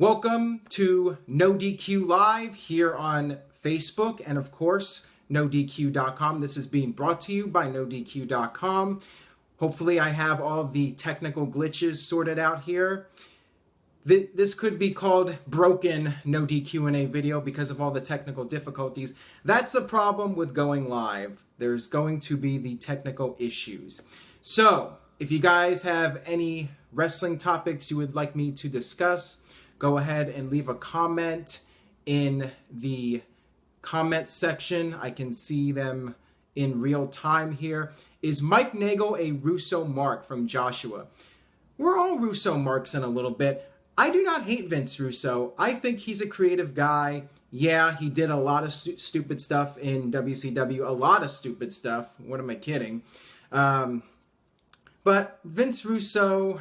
Welcome to NoDQ Live here on Facebook and, of course, NoDQ.com. This is being brought to you by NoDQ.com. Hopefully, I have all the technical glitches sorted out here. This could be called broken NoDQ&A video because of all the technical difficulties. That's the problem with going live. There's going to be the technical issues. So, if you guys have any wrestling topics you would like me to discuss, go ahead and leave a comment in the comment section. I can see them in real time here. Is Mike Nagel a Russo mark from Joshua? We're all Russo marks in a little bit. I do not hate Vince Russo. I think he's a creative guy. Yeah, he did a lot of stupid stuff in WCW. A lot of stupid stuff. What am I kidding? But Vince Russo,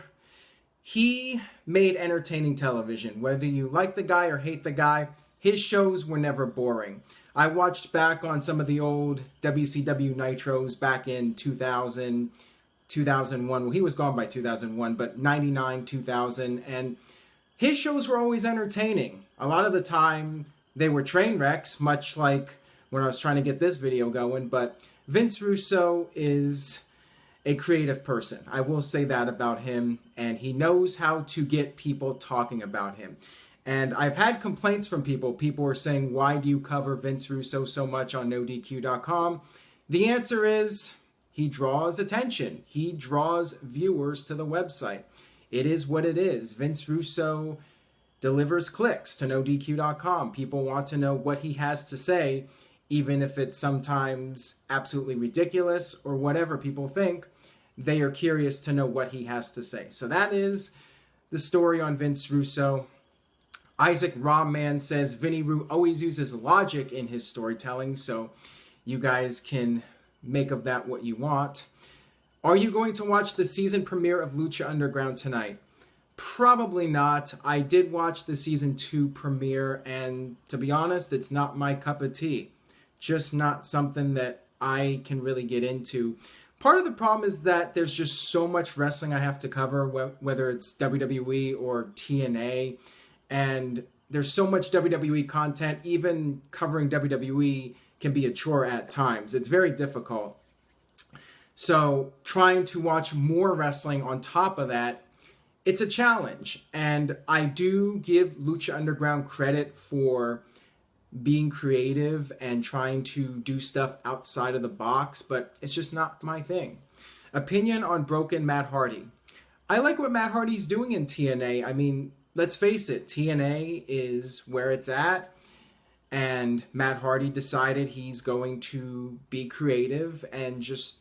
he made entertaining television. Whether you like the guy or hate the guy, his shows were never boring. I watched back on some of the old WCW Nitros back in 2000, 2001. Well, he was gone by 2001, but 99, 2000. And his shows were always entertaining. A lot of the time, they were train wrecks, much like when I was trying to get this video going. But Vince Russo is a creative person. I will say that about him, and he knows how to get people talking about him. And I've had complaints from people. People are saying, why do you cover Vince Russo so much on NoDQ.com? The answer is, he draws attention. He draws viewers to the website. It is what it is. Vince Russo delivers clicks to NoDQ.com. People want to know what he has to say, even if it's sometimes absolutely ridiculous or whatever people think. They are curious to know what he has to say. So that is the story on Vince Russo. Isaac Rawman says Vinny Roo always uses logic in his storytelling, so you guys can make of that what you want. Are you going to watch the season premiere of Lucha Underground tonight? Probably not. I did watch the season 2 premiere, and to be honest, it's not my cup of tea. Just not something that I can really get into. Part of the problem is that there's just so much wrestling I have to cover, whether it's WWE or TNA, and there's so much WWE content. Even covering WWE can be a chore at times. It's very difficult. So trying to watch more wrestling on top of that, it's a challenge. And I do give Lucha Underground credit for being creative and trying to do stuff outside of the box, but it's just not my thing. Opinion on broken Matt Hardy. I like what Matt Hardy's doing in TNA. I mean, let's face it, TNA is where it's at, and Matt Hardy decided he's going to be creative and just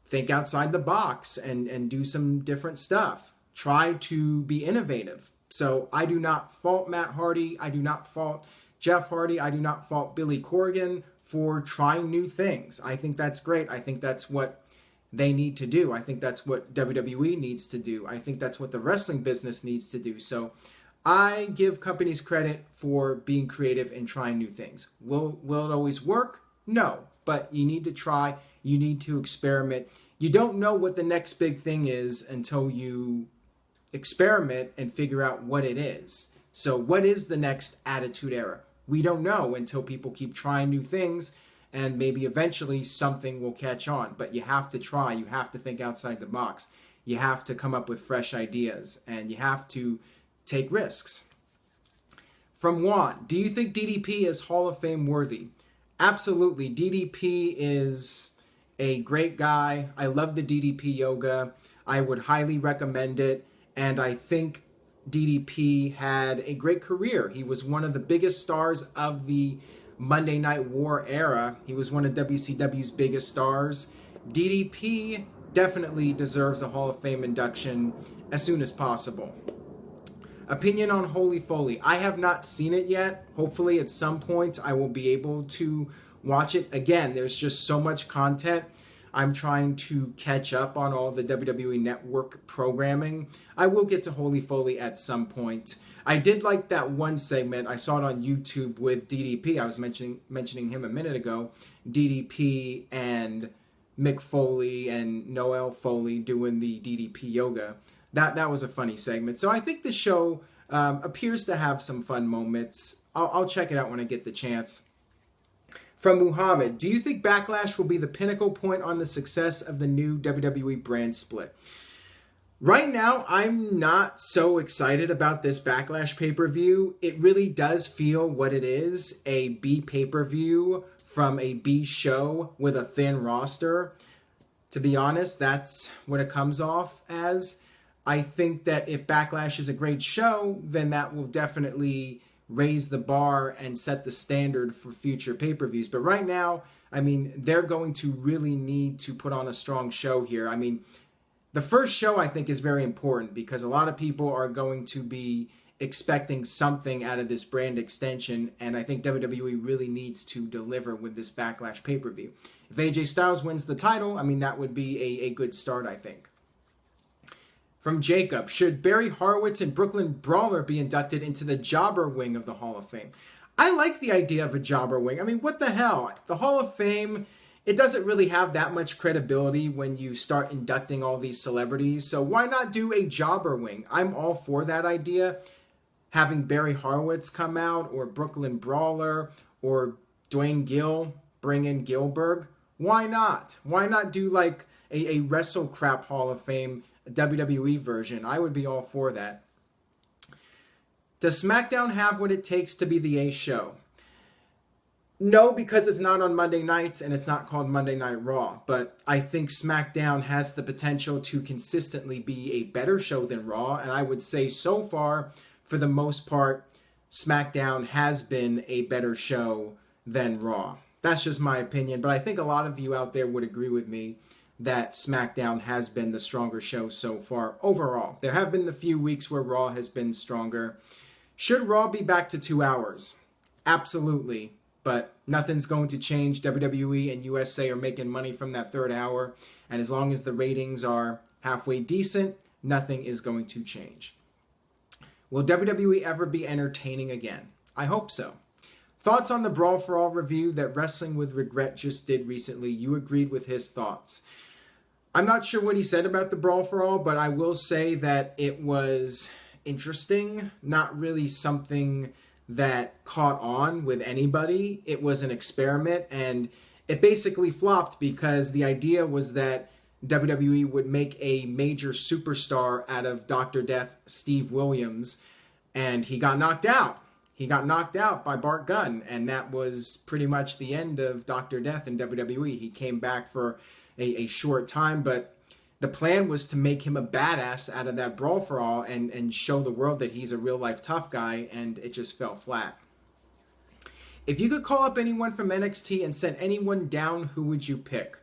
think outside the box and do some different stuff. Try to be innovative. So I do not fault Matt Hardy. I do not fault Jeff Hardy. I do not fault Billy Corgan for trying new things. I think that's great. I think that's what they need to do. I think that's what WWE needs to do. I think that's what the wrestling business needs to do. So I give companies credit for being creative and trying new things. Will it always work? No. But you need to try. You need to experiment. You don't know what the next big thing is until you experiment and figure out what it is. So what is the next Attitude Era? We don't know until people keep trying new things, and maybe eventually something will catch on. But you have to try. You have to think outside the box. You have to come up with fresh ideas, and you have to take risks. From Juan, do you think DDP is Hall of Fame worthy? Absolutely. DDP is a great guy. I love the DDP yoga. I would highly recommend it, and I think DDP had a great career. He was one of the biggest stars of the Monday Night War era. He was one of WCW's biggest stars. DDP definitely deserves a Hall of Fame induction as soon as possible. Opinion on Holy Foley. I have not seen it yet. Hopefully at some point I will be able to watch it. Again, there's just so much content. I'm trying to catch up on all the WWE Network programming. I will get to Holy Foley at some point. I did like that one segment. I saw it on YouTube with DDP. I was mentioning him a minute ago. DDP and Mick Foley and Noel Foley doing the DDP yoga. That was a funny segment. So I think the show appears to have some fun moments. I'll check it out when I get the chance. From Muhammad, do you think Backlash will be the pinnacle point on the success of the new WWE brand split? Right now, I'm not so excited about this Backlash pay-per-view. It really does feel what it is, a B pay-per-view from a B show with a thin roster. To be honest, that's what it comes off as. I think that if Backlash is a great show, then that will definitely raise the bar and set the standard for future pay-per-views. But right now, I mean, they're going to really need to put on a strong show here. I mean, the first show I think is very important because a lot of people are going to be expecting something out of this brand extension, and I think WWE really needs to deliver with this Backlash pay-per-view. If AJ Styles wins the title, I mean, that would be a good start, I think. From Jacob, should Barry Horowitz and Brooklyn Brawler be inducted into the Jobber Wing of the Hall of Fame? I like the idea of a Jobber Wing. I mean, what the hell? The Hall of Fame, it doesn't really have that much credibility when you start inducting all these celebrities, so why not do a Jobber Wing? I'm all for that idea. Having Barry Horowitz come out, or Brooklyn Brawler, or Dwayne Gill, bring in Gilbert. Why not? Why not do like a Wrestle Crap Hall of Fame WWE version? I would be all for that. Does SmackDown have what it takes to be the A show? No, because it's not on Monday nights and it's not called Monday Night Raw. But I think SmackDown has the potential to consistently be a better show than Raw. And I would say so far, for the most part, SmackDown has been a better show than Raw. That's just my opinion. But I think a lot of you out there would agree with me that SmackDown has been the stronger show so far overall. There have been the few weeks where Raw has been stronger. Should Raw be back to 2 hours? Absolutely. But nothing's going to change. WWE and USA are making money from that third hour. And as long as the ratings are halfway decent, nothing is going to change. Will WWE ever be entertaining again? I hope so. Thoughts on the Brawl for All review that Wrestling with Regret just did recently? You agreed with his thoughts. I'm not sure what he said about the Brawl for All, but I will say that it was interesting. Not really something that caught on with anybody. It was an experiment, and it basically flopped because the idea was that WWE would make a major superstar out of Dr. Death Steve Williams, and he got knocked out. He got knocked out by Bart Gunn, and that was pretty much the end of Dr. Death in WWE. He came back for a short time, but the plan was to make him a badass out of that Brawl for All and show the world that he's a real-life tough guy, and it just fell flat. If you could call up anyone from NXT and send anyone down, who would you pick?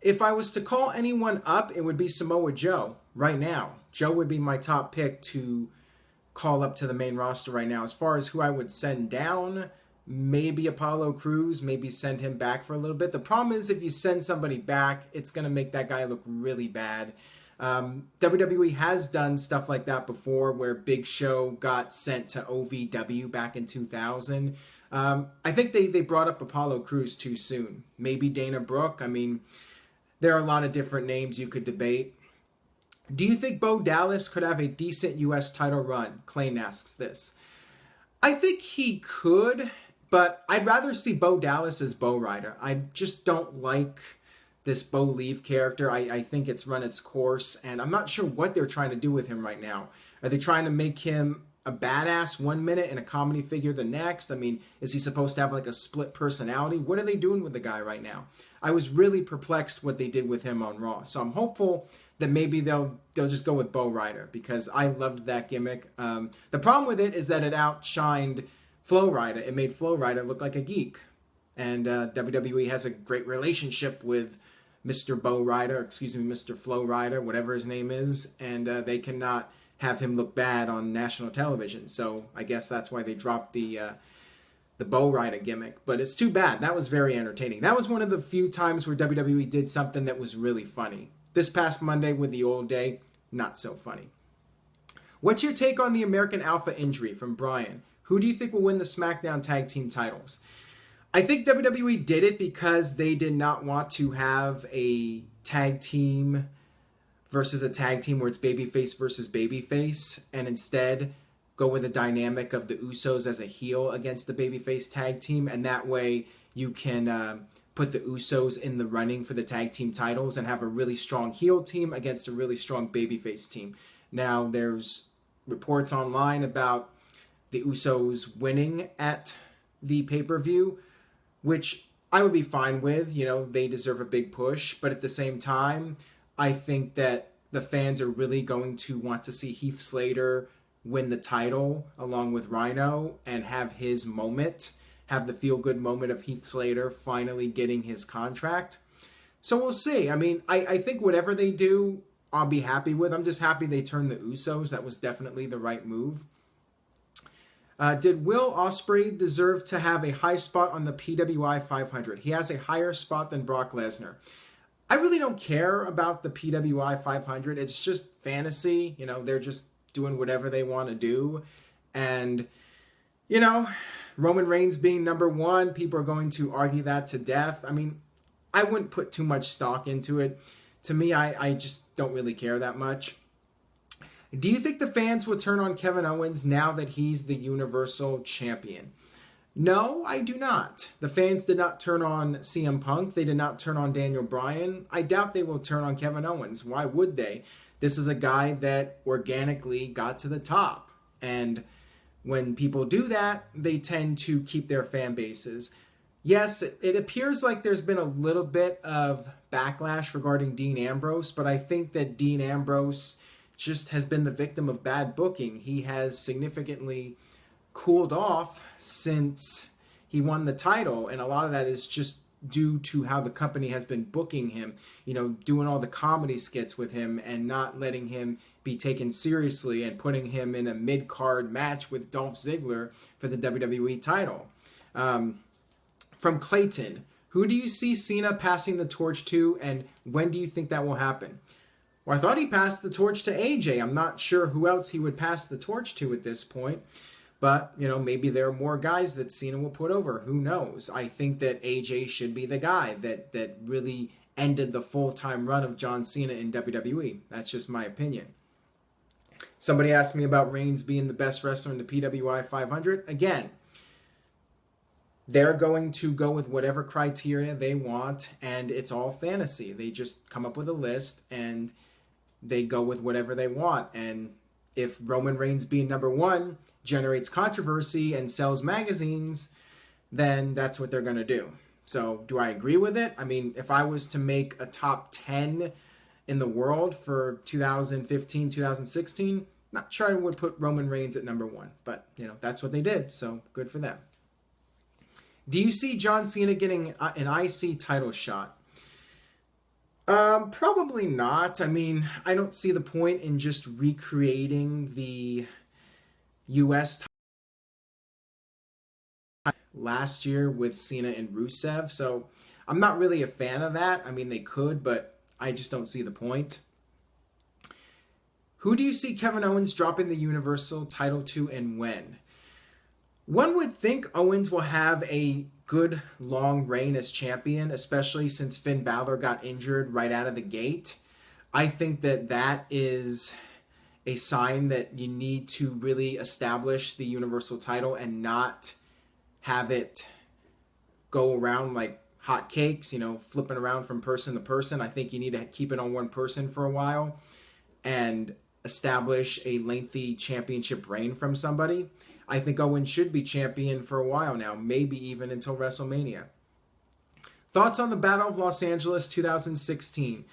If I was to call anyone up, it would be Samoa Joe right now. Joe would be my top pick to call up to the main roster right now. As far as who I would send down, maybe Apollo Crews, maybe send him back for a little bit. The problem is if you send somebody back, it's going to make that guy look really bad. WWE has done stuff like that before where Big Show got sent to OVW back in 2000. I think they brought up Apollo Crews too soon. Maybe Dana Brooke. I mean, there are a lot of different names you could debate. Do you think Bo Dallas could have a decent U.S. title run? Clayton asks this. I think he could, but I'd rather see Bo Dallas as Bo Rider. I just don't like this Bo Leave character. I think it's run its course, and I'm not sure what they're trying to do with him right now. Are they trying to make him a badass 1 minute and a comedy figure the next? I mean, is he supposed to have like a split personality? What are they doing with the guy right now? I was really perplexed what they did with him on Raw. So I'm hopeful that maybe they'll just go with Bo Rider because I loved that gimmick. The problem with it is that it outshined Flo Rida. It made Flo Rida look like a geek. And WWE has a great relationship with Mr. Bo Rida, Mr. Flo Rida, whatever his name is. And they cannot have him look bad on national television. So I guess that's why they dropped the Bo Rida gimmick. But it's too bad. That was very entertaining. That was one of the few times where WWE did something that was really funny. This past Monday with the Old Day, not so funny. What's your take on the American Alpha injury from Brian? Who do you think will win the SmackDown Tag Team titles? I think WWE did it because they did not want to have a tag team versus a tag team where it's babyface versus babyface, and instead go with a dynamic of the Usos as a heel against the babyface tag team, and that way you can put the Usos in the running for the tag team titles and have a really strong heel team against a really strong babyface team. Now, there's reports online about the Usos winning at the pay-per-view, which I would be fine with. You know, they deserve a big push, but at the same time, I think that the fans are really going to want to see Heath Slater win the title along with Rhino and have his moment, have the feel-good moment of Heath Slater finally getting his contract. So we'll see. I mean, I think whatever they do, I'll be happy with. I'm just happy they turned the Usos. That was definitely the right move. Did Will Ospreay deserve to have a high spot on the PWI 500? He has a higher spot than Brock Lesnar. I really don't care about the PWI 500. It's just fantasy. You know, they're just doing whatever they want to do. And, you know, Roman Reigns being number one, people are going to argue that to death. I mean, I wouldn't put too much stock into it. To me, I just don't really care that much. Do you think the fans will turn on Kevin Owens now that he's the Universal Champion? No, I do not. The fans did not turn on CM Punk. They did not turn on Daniel Bryan. I doubt they will turn on Kevin Owens. Why would they? This is a guy that organically got to the top. And when people do that, they tend to keep their fan bases. Yes, it appears like there's been a little bit of backlash regarding Dean Ambrose, but I think that Dean Ambrose just has been the victim of bad booking. He has significantly cooled off since he won the title, and a lot of that is just due to how the company has been booking him, you know, doing all the comedy skits with him and not letting him be taken seriously and putting him in a mid-card match with Dolph Ziggler for the WWE title. From Clayton, who do you see Cena passing the torch to, and when do you think that will happen? Well, I thought he passed the torch to AJ. I'm not sure who else he would pass the torch to at this point. But, you know, maybe there are more guys that Cena will put over. Who knows? I think that AJ should be the guy that really ended the full-time run of John Cena in WWE. That's just my opinion. Somebody asked me about Reigns being the best wrestler in the PWI 500. Again, they're going to go with whatever criteria they want, and it's all fantasy. They just come up with a list, and they go with whatever they want. And if Roman Reigns being number one generates controversy and sells magazines, then that's what they're going to do. So do I agree with it? I mean, if I was to make a top 10 in the world for 2015, 2016, not sure I would put Roman Reigns at number one. But, you know, that's what they did, so good for them. Do you see John Cena getting an IC title shot? Probably not. I mean, I don't see the point in just recreating the U.S. last year with Cena and Rusev, so I'm not really a fan of that. I mean, they could, but I just don't see the point. Who do you see Kevin Owens dropping the Universal title to, and when? One would think Owens will have a good long reign as champion, especially since Finn Balor got injured right out of the gate. I think that that is a sign that you need to really establish the Universal title and not have it go around like hotcakes, you know, flipping around from person to person. I think you need to keep it on one person for a while and establish a lengthy championship reign from somebody. I think Owens should be champion for a while now, maybe even until WrestleMania. Thoughts on the Battle of Los Angeles 2016?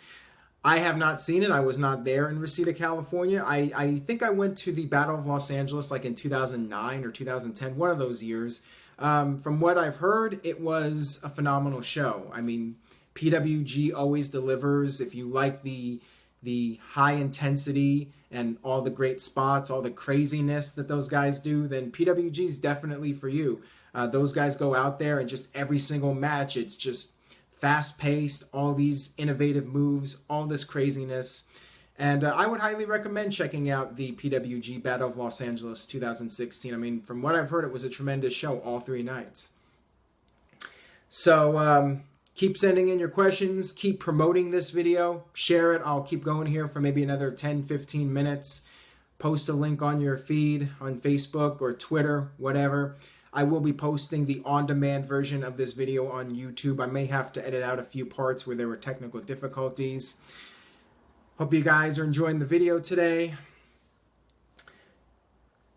I have not seen it. I was not there in Reseda, California. I think I went to the Battle of Los Angeles like in 2009 or 2010, one of those years. From what I've heard, it was a phenomenal show. I mean, PWG always delivers. If you like the high intensity and all the great spots, all the craziness that those guys do, then PWG is definitely for you. Those guys go out there and just every single match, it's just fast-paced, all these innovative moves, all this craziness. And I would highly recommend checking out the PWG Battle of Los Angeles 2016. I mean, from what I've heard, it was a tremendous show all 3 nights. So, Keep sending in your questions. Keep promoting this video. Share it. I'll keep going here for maybe another 10, 15 minutes. Post a link on your feed on Facebook or Twitter, whatever. I will be posting the on-demand version of this video on YouTube. I may have to edit out a few parts where there were technical difficulties. Hope you guys are enjoying the video today.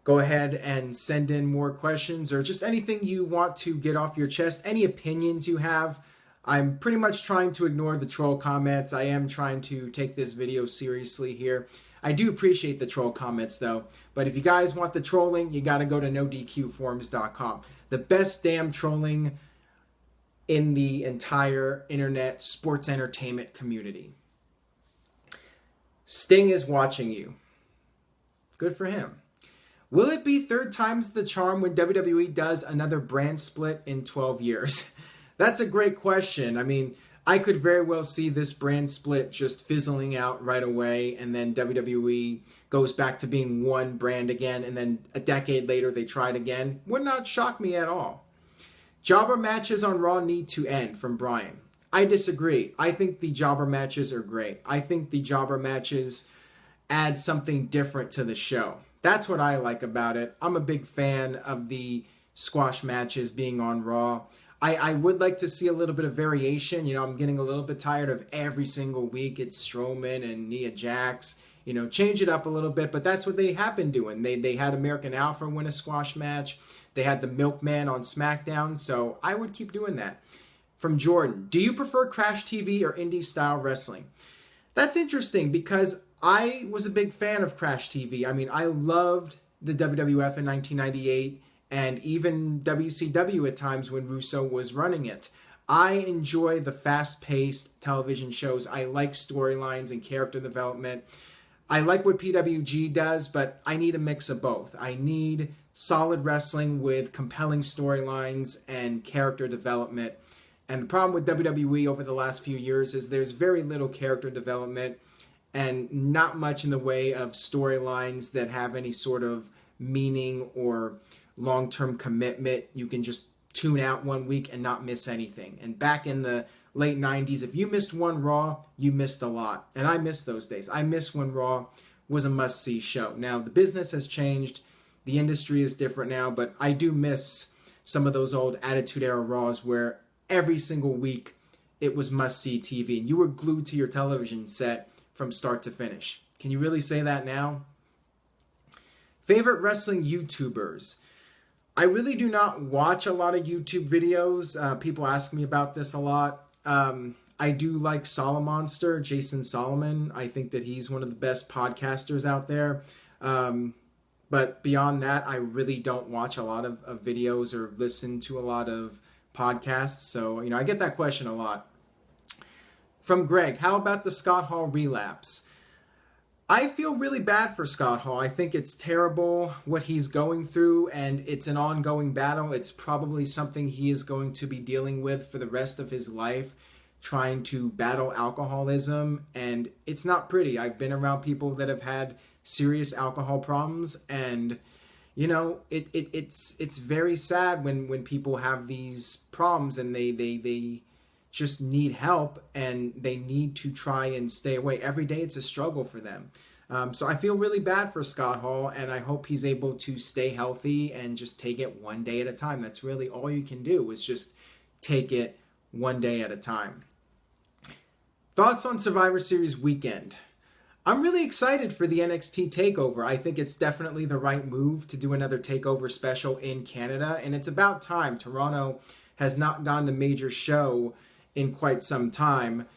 Go ahead and send in more questions or just anything you want to get off your chest, any opinions you have. I'm pretty much trying to ignore the troll comments. I am trying to take this video seriously here. I do appreciate the troll comments though, but if you guys want the trolling, you got to go to NoDQforums.com. The best damn trolling in the entire internet sports entertainment community. Sting is watching you. Good for him. Will it be third time's the charm when WWE does another brand split in 12 years? That's a great question. I mean, I could very well see this brand split just fizzling out right away, and then WWE goes back to being one brand again, and then a decade later they try it again. Would not shock me at all. Jobber matches on Raw need to end, from Brian. I disagree. I think the jobber matches are great. I think the jobber matches add something different to the show. That's what I like about it. I'm a big fan of the squash matches being on Raw. I would like to see a little bit of variation. You know, I'm getting a little bit tired of every single week it's Strowman and Nia Jax. You know, change it up a little bit, but that's what they have been doing. They had American Alpha win a squash match. They had the Milkman on Smackdown, so I would keep doing that. From Jordan, do you prefer Crash TV or indie-style wrestling? That's interesting because I was a big fan of Crash TV. I mean, I loved the WWF in 1998. And even WCW at times when Russo was running it. I enjoy the fast-paced television shows. I like storylines and character development. I like what PWG does, but I need a mix of both. I need solid wrestling with compelling storylines and character development. And the problem with WWE over the last few years is there's very little character development and not much in the way of storylines that have any sort of meaning or long-term commitment. You can just tune out one week and not miss anything. And back in the late 90s, if you missed one Raw, you missed a lot. And I miss those days. I miss when Raw was a must-see show. Now, the business has changed. The industry is different now, but I do miss some of those old Attitude Era Raws where every single week it was must-see TV. And you were glued to your television set from start to finish. Can you really say that now? Favorite wrestling YouTubers? I really do not watch a lot of YouTube videos. People ask me about this a lot. I do like Solomonster, Jason Solomon. I think that he's one of the best podcasters out there. But beyond that, I really don't watch a lot of videos or listen to a lot of podcasts. So, you know, I get that question a lot. From Greg, how about the Scott Hall relapse? I feel really bad for Scott Hall. I think it's terrible what he's going through, and it's an ongoing battle. It's probably something he is going to be dealing with for the rest of his life, trying to battle alcoholism, and it's not pretty. I've been around people that have had serious alcohol problems, and you know, it's very sad when people have these problems and they just need help and they need to try and stay away. Every day it's a struggle for them. So I feel really bad for Scott Hall, and I hope he's able to stay healthy and just take it one day at a time. That's really all you can do, is just take it one day at a time. Thoughts on Survivor Series weekend? I'm really excited for the NXT TakeOver. I think it's definitely the right move to do another TakeOver special in Canada, and it's about time. Toronto has not gone to major show in quite some time.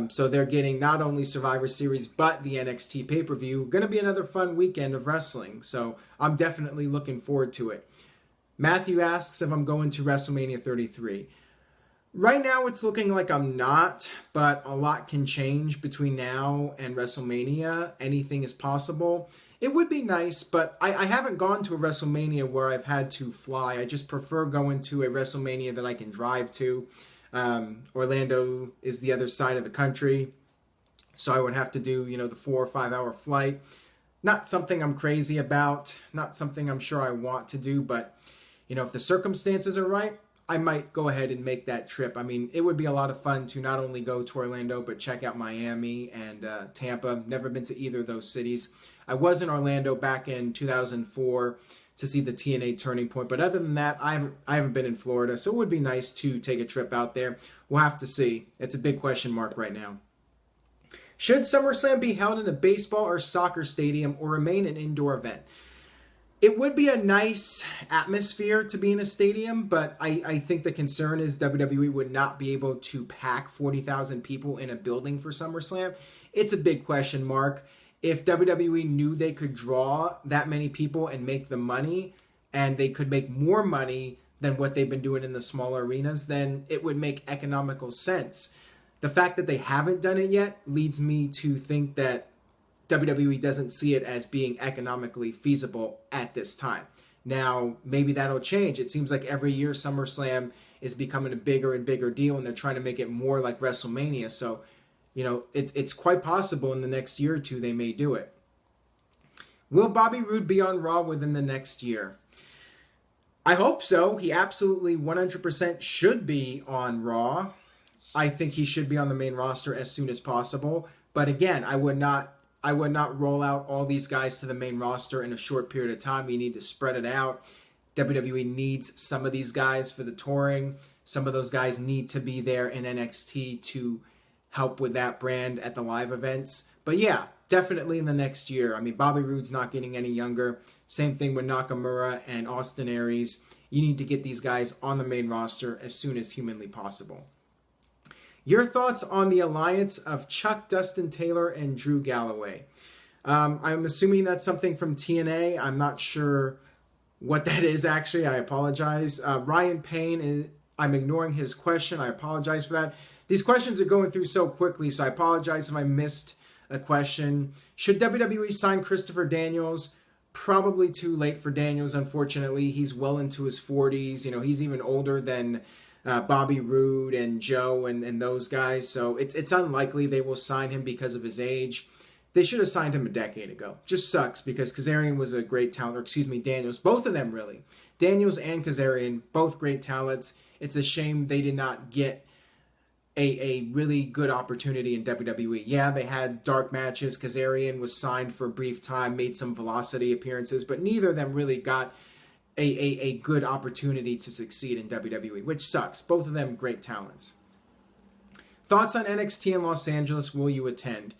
So they're getting not only Survivor Series, but the NXT pay-per-view. Going to be another fun weekend of wrestling. So I'm definitely looking forward to it. Matthew asks if I'm going to WrestleMania 33. Right now it's looking like I'm not, but a lot can change between now and WrestleMania. Anything is possible. It would be nice, but I haven't gone to a WrestleMania where I've had to fly. I just prefer going to a WrestleMania that I can drive to. Orlando is the other side of the country, so I would have to do, you know, the 4 or 5 hour flight. Not something I'm crazy about, not something I'm sure I want to do, but, you know, if the circumstances are right, I might go ahead and make that trip. I mean, it would be a lot of fun to not only go to Orlando, but check out Miami and Tampa. Never been to either of those cities. I was in Orlando back in 2004 to see the TNA Turning Point. But other than that, I haven't been in Florida. So it would be nice to take a trip out there. We'll have to see. It's a big question mark right now. Should SummerSlam be held in a baseball or soccer stadium or remain an indoor event? It would be a nice atmosphere to be in a stadium, but I think the concern is WWE would not be able to pack 40,000 people in a building for SummerSlam. It's a big question mark. If WWE knew they could draw that many people and make the money, and they could make more money than what they've been doing in the smaller arenas, then it would make economical sense. The fact that they haven't done it yet leads me to think that WWE doesn't see it as being economically feasible at this time. Now, maybe that'll change. It seems like every year SummerSlam is becoming a bigger and bigger deal, and they're trying to make it more like WrestleMania. So, you know, it's quite possible in the next year or two they may do it. Will Bobby Roode be on Raw within the next year? I hope so. He absolutely 100% should be on Raw. I think he should be on the main roster as soon as possible. But again, I would not roll out all these guys to the main roster in a short period of time. You need to spread it out. WWE needs some of these guys for the touring. Some of those guys need to be there in NXT to help with that brand at the live events. But yeah, definitely in the next year. I mean, Bobby Roode's not getting any younger. Same thing with Nakamura and Austin Aries. You need to get these guys on the main roster as soon as humanly possible. Your thoughts on the alliance of Chuck, Dustin Taylor, and Drew Galloway? I'm assuming that's something from TNA. I'm not sure what that is, actually. I apologize. Ryan Payne, I'm ignoring his question. I apologize for that. These questions are going through so quickly, so I apologize if I missed a question. Should WWE sign Christopher Daniels? Probably too late for Daniels, unfortunately. He's well into his 40s. You know, he's even older than Bobby Roode and Joe and those guys. So it's unlikely they will sign him because of his age. They should have signed him a decade ago. Just sucks because Kazarian was a great talent, or excuse me, Daniels. Both of them, really. Daniels and Kazarian, both great talents. It's a shame they did not get a really good opportunity in WWE. Yeah, they had dark matches. Kazarian was signed for a brief time, made some Velocity appearances, but neither of them really got a good opportunity to succeed in WWE, which sucks. Both of them great talents. Thoughts on NXT in Los Angeles? Will you attend?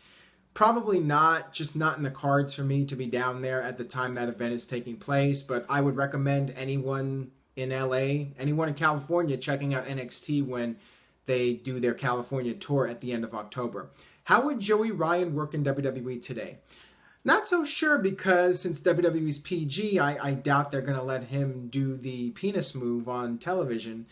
Probably not, just not in the cards for me to be down there at the time that event is taking place, but I would recommend anyone in LA, anyone in California checking out NXT when they do their California tour at the end of October. How would Joey Ryan work in WWE today? Not so sure, because since WWE's PG, I doubt they're going to let him do the penis move on television.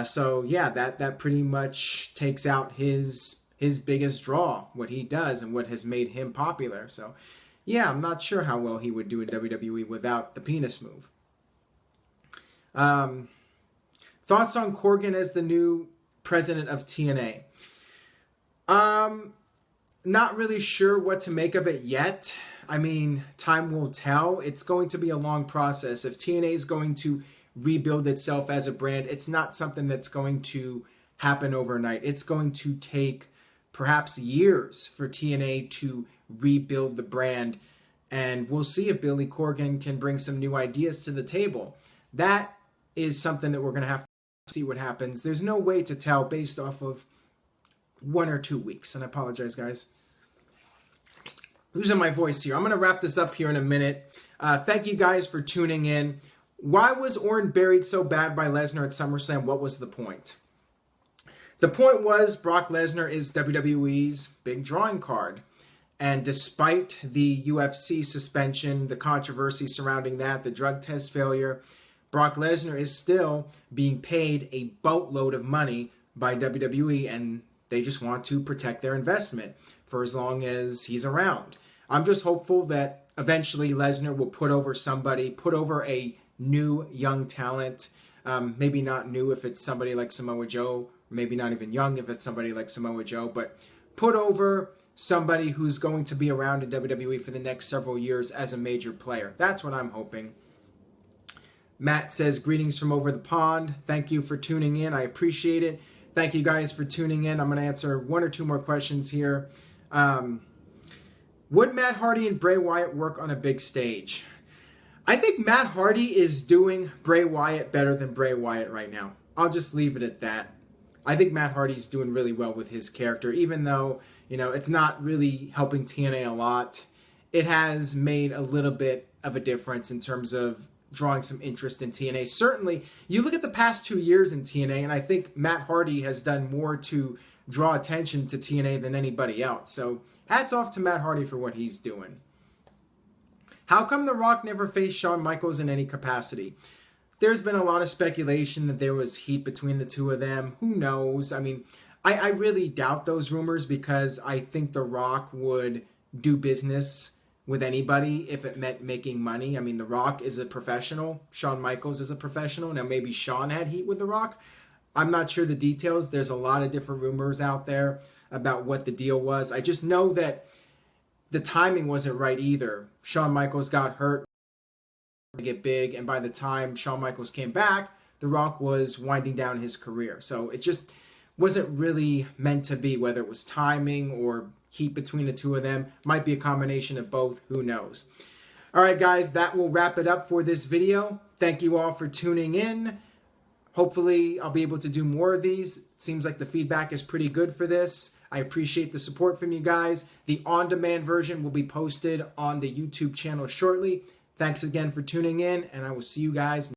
So yeah, that pretty much takes out his biggest draw, what he does and what has made him popular. So yeah, I'm not sure how well he would do in WWE without the penis move. Thoughts on Corgan as the new president of TNA? Not really sure what to make of it yet. I mean, time will tell. It's going to be a long process. If TNA is going to rebuild itself as a brand, it's not something that's going to happen overnight. It's going to take perhaps years for TNA to rebuild the brand. And we'll see if Billy Corgan can bring some new ideas to the table. That is something that we're going to have to see what happens. There's no way to tell based off of 1 or 2 weeks. And I apologize, guys. Losing my voice here. I'm going to wrap this up here in a minute. Thank you guys for tuning in. Why was Orton buried so bad by Lesnar at SummerSlam? What was the point? The point was Brock Lesnar is WWE's big drawing card. And despite the UFC suspension, the controversy surrounding that, the drug test failure, Brock Lesnar is still being paid a boatload of money by WWE, and they just want to protect their investment for as long as he's around. I'm just hopeful that eventually Lesnar will put over a new young talent. Maybe not new if it's somebody like Samoa Joe, maybe not even young if it's somebody like Samoa Joe, but put over somebody who's going to be around in WWE for the next several years as a major player. That's what I'm hoping. Matt says, greetings from over the pond. Thank you for tuning in. I appreciate it. Thank you guys for tuning in. I'm going to answer one or two more questions here. Would Matt Hardy and Bray Wyatt work on a big stage? I think Matt Hardy is doing Bray Wyatt better than Bray Wyatt right now. I'll just leave it at that. I think Matt Hardy's doing really well with his character, even though, it's not really helping TNA a lot. It has made a little bit of a difference in terms of drawing some interest in TNA. Certainly, you look at the past 2 years in TNA, and I think Matt Hardy has done more to draw attention to TNA than anybody else. So, hats off to Matt Hardy for what he's doing. How come The Rock never faced Shawn Michaels in any capacity? There's been a lot of speculation that there was heat between the two of them. Who knows? I mean, I really doubt those rumors because I think The Rock would do business with anybody if it meant making money. I mean, The Rock is a professional. Shawn Michaels is a professional. Now, maybe Shawn had heat with The Rock. I'm not sure the details. There's a lot of different rumors out there about what the deal was. I just know that the timing wasn't right either. Shawn Michaels got hurt to get big, and by the time Shawn Michaels came back, The Rock was winding down his career. So it just wasn't really meant to be, whether it was timing or heat between the two of them. Might be a combination of both. Who knows? All right, guys, that will wrap it up for this video. Thank you all for tuning in. Hopefully, I'll be able to do more of these. It seems like the feedback is pretty good for this. I appreciate the support from you guys. The on-demand version will be posted on the YouTube channel shortly. Thanks again for tuning in, and I will see you guys